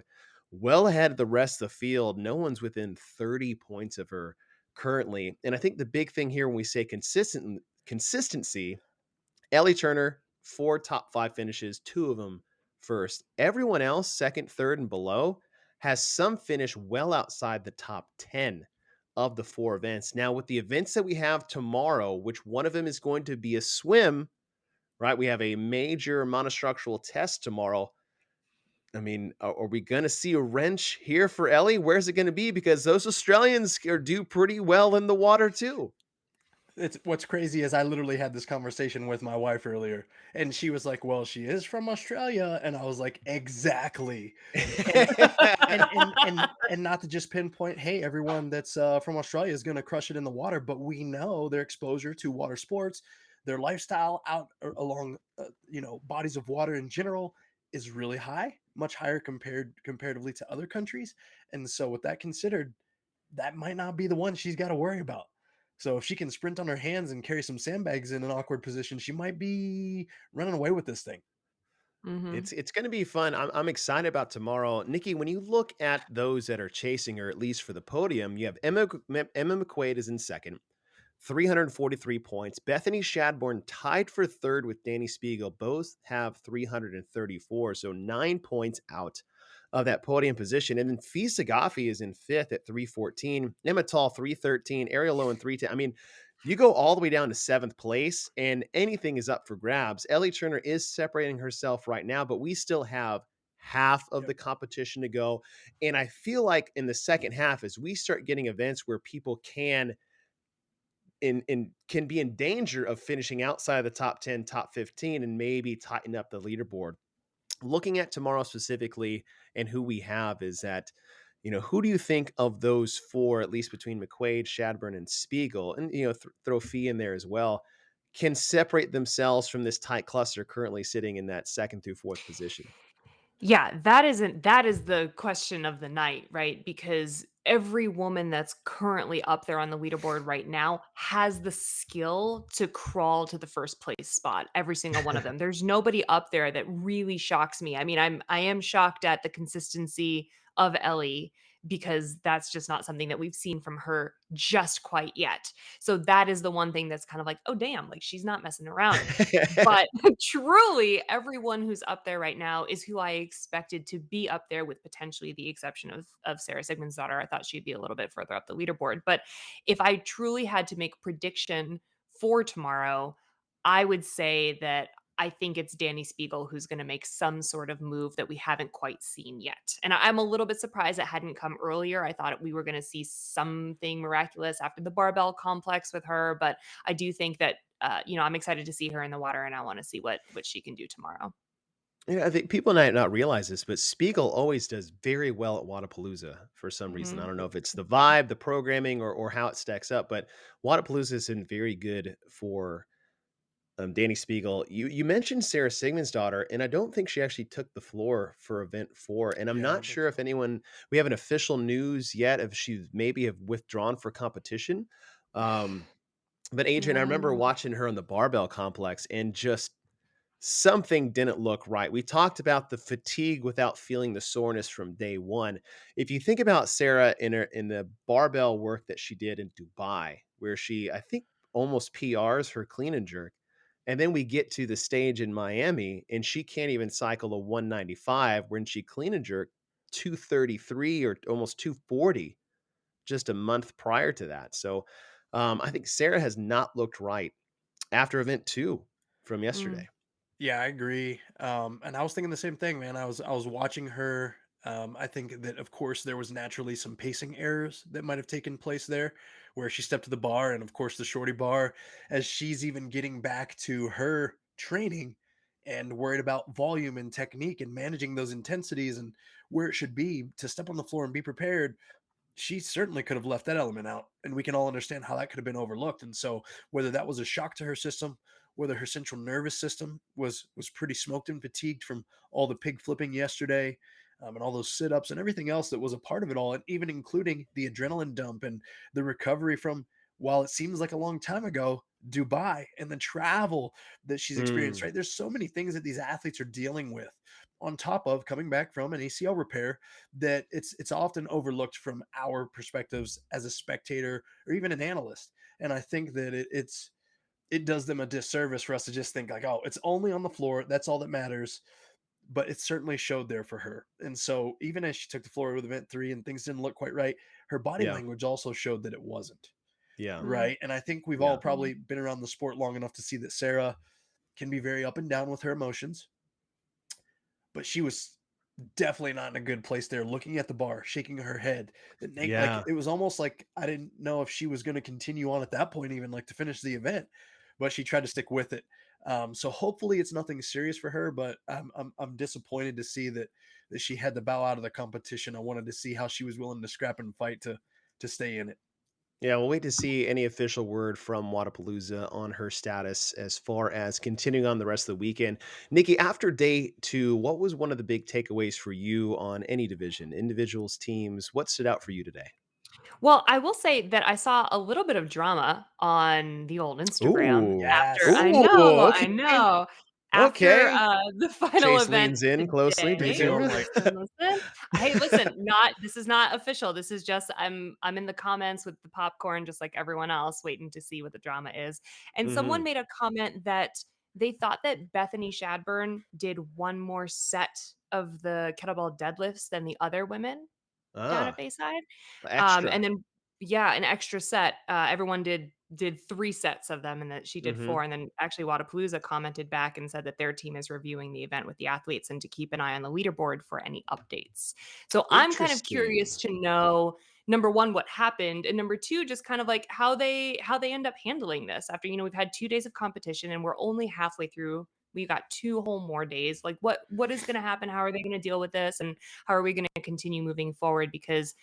well ahead of the rest of the field. No one's within 30 points of her currently. And I think the big thing here when we say consistency Ellie Turner, 4 top 5 finishes, 2 of them first. Everyone else, second, third, and below, has some finish well outside the top 10 of the 4 events. Now, with the events that we have tomorrow, which one of them is going to be a swim, right? We have a major monostructural test tomorrow. I mean, are we going to see a wrench here for Ellie? Where's it going to be? Because those Australians are do pretty well in the water too. It's what's crazy is I literally had this conversation with my wife earlier, and she was like, "Well, she is from Australia," and I was like, "Exactly." And and not to just pinpoint, hey, everyone that's from Australia is going to crush it in the water, but we know their exposure to water sports, their lifestyle out along, bodies of water in general is really high, much higher comparatively to other countries. And so, with that considered, that might not be the one she's got to worry about. So if she can sprint on her hands and carry some sandbags in an awkward position, she might be running away with this thing. Mhm. It's going to be fun. I'm excited about tomorrow. Nikki, when you look at those that are chasing her, at least for the podium, you have Emma McQuaid is in second, 343 points. Bethany Shadbourne tied for third with Danny Spiegel. Both have 334, so 9 points out of that podium position. And then Fee Sagafi is in fifth at 314. Emma Tall, 313. Ariel Lowen, 310. I mean, you go all the way down to seventh place, and anything is up for grabs. Ellie Turner is separating herself right now, but we still have half of Yep. the competition to go. And I feel like in the second half, as we start getting events where people can be in danger of finishing outside of the top 10, top 15, and maybe tighten up the leaderboard. Looking at tomorrow specifically and who we have is that, who do you think of those four, at least between McQuaid, Shadburn, and Spiegel, and, throw Fee in there as well, can separate themselves from this tight cluster currently sitting in that second through fourth position? Yeah, that is the question of the night, right? Because every woman that's currently up there on the leaderboard right now has the skill to crawl to the first place spot. Every single one of them. There's nobody up there that really shocks me. I mean, I am shocked at the consistency of Ellie because that's just not something that we've seen from her just quite yet. So that is the one thing that's kind of like, "Oh damn, like she's not messing around." But truly, everyone who's up there right now is who I expected to be up there, with potentially the exception of Sarah Sigmund's daughter. I thought she'd be a little bit further up the leaderboard. But if I truly had to make a prediction for tomorrow, I would say that I think it's Danny Spiegel who's going to make some sort of move that we haven't quite seen yet. And I'm a little bit surprised it hadn't come earlier. I thought we were going to see something miraculous after the barbell complex with her, but I do think that I'm excited to see her in the water, and I want to see what she can do tomorrow. I think people might not realize this, but Spiegel always does very well at Wodapalooza for some reason. I Mhm. don't know if it's the vibe, the programming, or how it stacks up, but Wodapalooza has been very good for Danny Spiegel. You mentioned Sarah Sigmund's daughter, and I don't think she actually took the floor for event 4. And I'm Yeah, I not don't think sure if so. anyone we haven't official news yet if she maybe have withdrawn for competition. Um, but Adrian, I remember Mm. watching her on the barbell complex and just something didn't look right. We talked about the fatigue without feeling the soreness from day one. If you think about Sarah in the barbell work that she did in Dubai, where she I think almost PRs her clean and jerk, and then we get to the stage in Miami and she can't even cycle a 195 when she clean and jerk 233 or almost 240 just a month prior to that. So I think Sarah has not looked right after event 2 from Mm. yesterday. Yeah, I agree. And I was thinking the same thing, man. I was watching her. I think that of course there was naturally some pacing errors that might have taken place there, where she stepped to the bar, and of course the shorty bar, as she's even getting back to her training and worried about volume and technique and managing those intensities and where it should be to step on the floor and be prepared. She certainly could have left that element out, and we can all understand how that could have been overlooked. And so, whether that was a shock to her system, whether her central nervous system was pretty smoked and fatigued from all the pig flipping yesterday, and all those sit-ups and everything else that was a part of it all, and even including the adrenaline dump and the recovery from, while it seems like a long time ago, Dubai, and the travel that she's experienced. Mm. Right, there's so many things that these athletes are dealing with on top of coming back from an ACL repair, that it's often overlooked from our perspectives as a spectator or even an analyst. And I think that it's it does them a disservice for us to just think like, oh, it's only on the floor. That's all that matters. But it certainly showed there for her. And so even as she took the floor with event 3 and things didn't look quite right, her body Yeah. language also showed that it wasn't. Yeah. Mm, Right. And I think we've all Yeah. probably been around the sport long enough to see that Sarah can be very up and down with her emotions, but she was definitely not in a good place there, looking at the bar, shaking her head. Like Yeah. it was almost like I didn't know if she was going to continue on at that point, even like to finish the event, but she tried to stick with it. So hopefully it's nothing serious for her, but I'm disappointed to see that she had to bow out of the competition. I wanted to see how she was willing to scrap and fight to stay in it. Yeah, we'll wait to see any official word from Wodapalooza on her status as far as continuing on the rest of the weekend. Nikki, after day 2, what was one of the big takeaways for you on any division, individuals, teams? What stood out for you today? Well, I will say that I saw a little bit of drama on the old Instagram Ooh. after Yes. Ooh, I okay. know. After, Okay. the final Chase event leans in closely. Me Me today. too. I'm too. like, Listen. Hey, listen, not this is not official. This is just I'm in the comments with the popcorn just like everyone else waiting to see what the drama is. And someone Mhm. made a comment that they thought that Bethany Shadburn did one more set of the kettlebell deadlifts than the other women down at Ah, Bayside. extra. And then yeah, an extra set. Everyone did 3 sets of them and that she did Mhm. 4, and then actually Wodapalooza commented back and said that their team is reviewing the event with the athletes and to keep an eye on the leaderboard for any updates. So I'm kind of curious Interesting. to know, number 1, what happened, and number 2, just kind of like how they end up handling this after, we've had 2 days of competition and we're only halfway through. We got 2 whole more days. Like what is gonna happen? How are they gonna deal with this? And how are we gonna continue moving forward? Because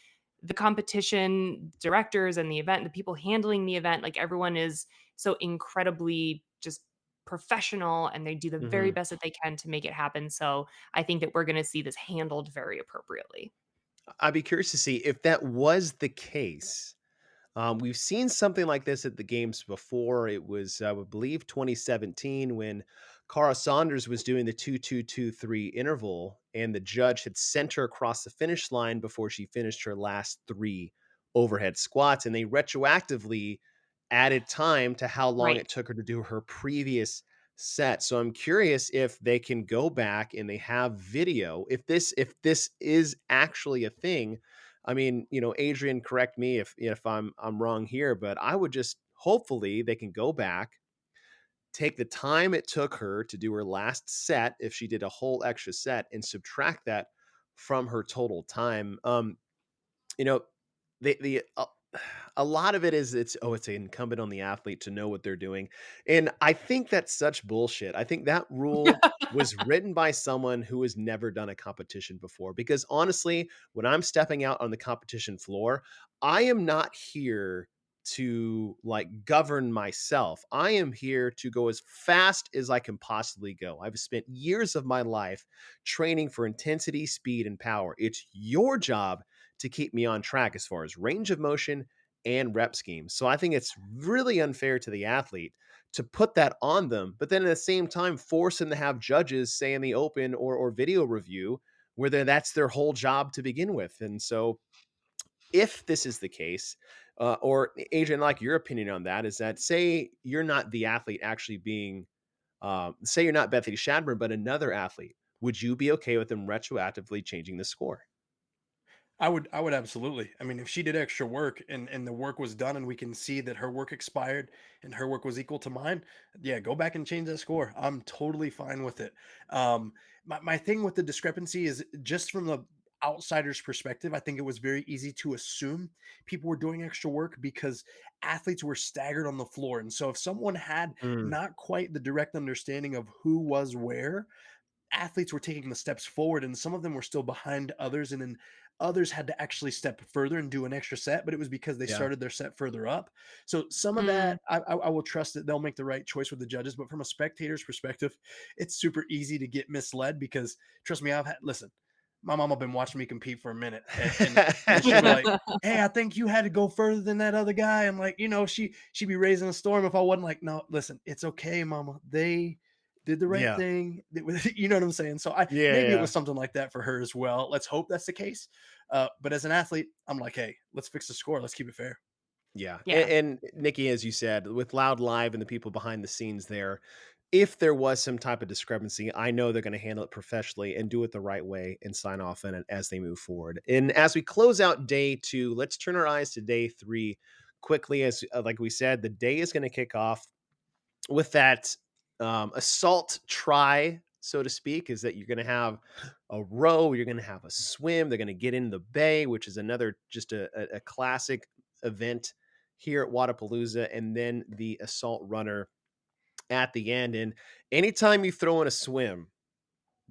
the competition directors and the event, the people handling the event, like everyone is so incredibly just professional and they do the very Mhm. best that they can to make it happen. So I think that we're going to see this handled very appropriately. I'd be curious to see if that was the case. We've seen something like this at the games before. It was, I would believe, 2017 when Cara Saunders was doing the 2-2-2-3 interval, and the judge had sent her across the finish line before she finished her last 3 overhead squats, and they retroactively added time to how long Right. it took her to do her previous set. So I'm curious if they can go back and they have video. If this is actually a thing, I mean, Adrian, correct me if I'm wrong here, but I would just hopefully they can go back, take the time it took her to do her last set, if she did a whole extra set, and subtract that from her total time. You know, the a lot of it is it's incumbent on the athlete to know what they're doing, and I think that's such bullshit. I think that rule was written by someone who has never done a competition before, because honestly, when I'm stepping out on the competition floor, I am not here to like govern myself. I am here to go as fast as I can possibly go. I've spent years of my life training for intensity, speed, and power. It's your job to keep me on track as far as range of motion and rep schemes. So I think it's really unfair to the athlete to put that on them, but then at the same time force them to have judges say in the open or video review where that's their whole job to begin with. And so if this is the case, or Adrian, like your opinion on that is that say you're not the athlete actually being, say you're not Bethany Shadburn, but another athlete, would you be okay with them retroactively changing the score? I would absolutely. I mean, if she did extra work and the work was done and we can see that her work expired and her work was equal to mine, yeah, go back and change that score. I'm totally fine with it. My thing with the discrepancy is just from the outsider's perspective, I think it was very easy to assume people were doing extra work because athletes were staggered on the floor. And so if someone had Mm, not quite the direct understanding of who was where, athletes were taking the steps forward and some of them were still behind others, and then others had to actually step further and do an extra set, but it was because they yeah. started their set further up. So some of Mm. that I will trust that they'll make the right choice with the judges, but from a spectator's perspective, it's super easy to get misled because trust me, I've had listen, my mama been watching me compete for a minute, and she'll be like, hey, I think you had to go further than that other guy. I'm like, she'd be raising a storm if I wasn't like, no, listen, it's okay, mama, they did the right Yeah. thing. You know what I'm saying? So I Yeah, maybe it yeah. was something like that for her as well. Let's hope that's the case. But as an athlete, I'm like, hey, let's fix the score. Let's keep it fair. Yeah, Yeah. and Nikki, as you said, with Loud Live and the people behind the scenes there, if there was some type of discrepancy, I know they're gonna handle it professionally and do it the right way and sign off on it as they move forward. And as we close out day 2, let's turn our eyes to day 3 quickly as, like we said, the day is gonna kick off with that assault try, so to speak, is that you're going to have a row, you're going to have a swim, they're going to get in the bay, which is another just a classic event here at Wodapalooza, and then the assault runner at the end. And anytime you throw in a swim,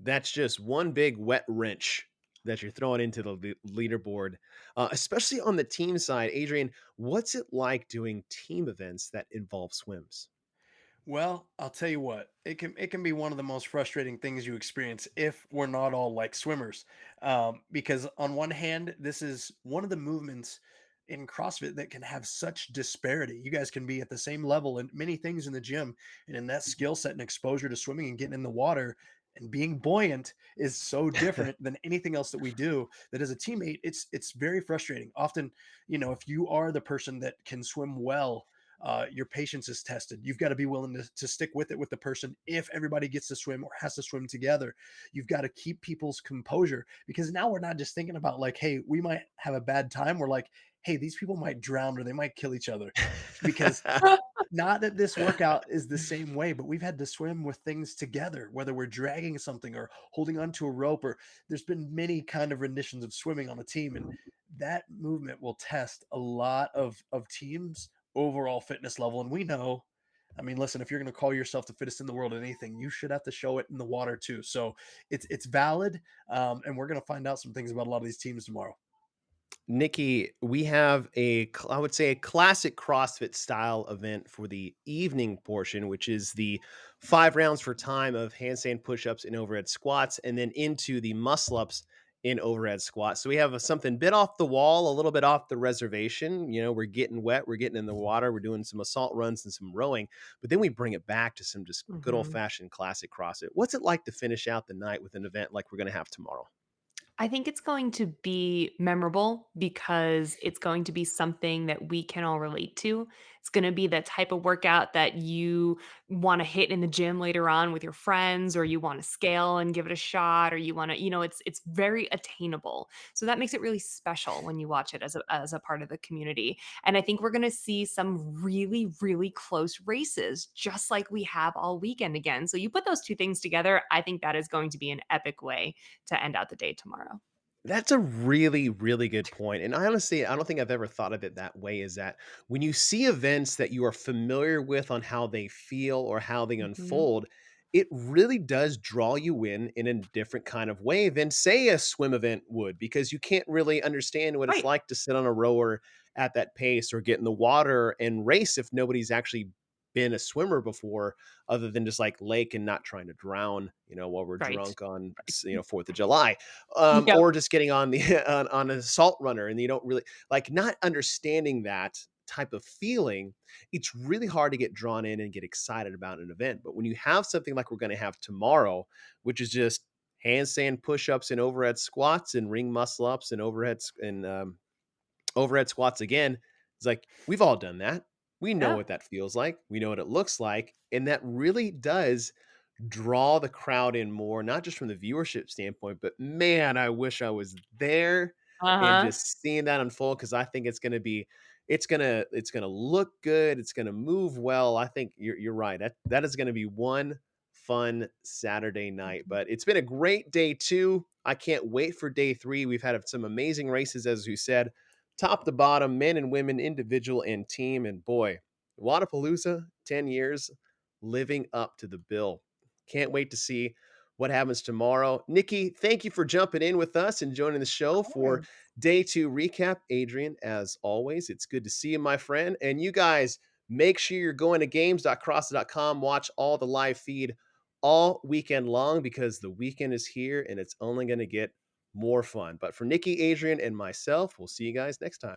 that's just one big wet wrench that you're throwing into the leaderboard, especially on the team side. Adrian, what's it like doing team events that involve swims? Well, I'll tell you what, it can be one of the most frustrating things you experience if we're not all like swimmers. Because on one hand, this is one of the movements in CrossFit that can have such disparity. You guys can be at the same level in many things in the gym, and in that skill set and exposure to swimming and getting in the water and being buoyant is so different than anything else that we do. That as a teammate, it's very frustrating. Often, if you are the person that can swim well, your patience is tested. You've got to be willing to stick with it with the person. If everybody gets to swim or has to swim together, you've got to keep people's composure, because now we're not just thinking about like, hey, we might have a bad time. We're like, hey, these people might drown or they might kill each other. Because not that this workout is the same way, but we've had to swim with things together, whether we're dragging something or holding onto a rope, or there's been many kind of renditions of swimming on a team. And that movement will test a lot of teams' overall fitness level. And we know, I mean, listen, if you're going to call yourself the fittest in the world at anything, you should have to show it in the water too. So it's valid, and we're going to find out some things about a lot of these teams tomorrow. Nikki, we have I would say a classic CrossFit style event for the evening portion, which is the 5 rounds for time of handstand push-ups and overhead squats, and then into the muscle ups in overhead squats. So we have something bit off the wall, a little bit off the reservation. We're getting wet, we're getting in the water, we're doing some assault runs and some rowing, but then we bring it back to some just good old Mhm. fashioned classic CrossFit. What's it like to finish out the night with an event like we're going to have tomorrow? I think it's going to be memorable because it's going to be something that we can all relate to. It's going to be the type of workout that you want to hit in the gym later on with your friends, or you want to scale and give it a shot, or you want to, it's very attainable. So that makes it really special when you watch it as a part of the community. And I think we're going to see some really, really close races, just like we have all weekend again. So you put those two things together, I think that is going to be an epic way to end out the day tomorrow. That's a really, really good point. And I honestly, I don't think I've ever thought of it that way. Is that when you see events that you are familiar with on how they feel or how they Mhm. unfold, it really does draw you in a different kind of way than, say, a swim event would, because you can't really understand what it's Right. like to sit on a rower at that pace or get in the water and race if nobody's actually been a swimmer before, other than just like lake and not trying to drown, while we're Right. drunk on, Right. 4th of July, Yep. or just getting on the on an assault runner, and you don't really like not understanding that type of feeling. It's really hard to get drawn in and get excited about an event. But when you have something like we're going to have tomorrow, which is just handstand push-ups and overhead squats and ring muscle ups and overhead squats again, it's like we've all done that. We know Yeah. what that feels like. We know what it looks like, and that really does draw the crowd in more, not just from the viewership standpoint, but man, I wish I was there and Uh-huh. just seeing that unfold, because I think it's gonna look good. It's gonna move well. I think you're right. That is gonna be one fun Saturday night. Mhm. But it's been a great day two. I can't wait for day three. We've had some amazing races, as we said, top to bottom, men and women, individual and team. And boy, Wadapalooza, 10 years living up to the bill. Can't wait to see what happens tomorrow. Nikki, thank you for jumping in with us and joining the Of show for course. day two recap. Adrian, as always, it's good to see you, my friend. And you guys, make sure you're going to games.crossfit.com. Watch all the live feed all weekend long, because the weekend is here and it's only going to get more fun. But for Nikki, Adrian, and myself, we'll see you guys next time.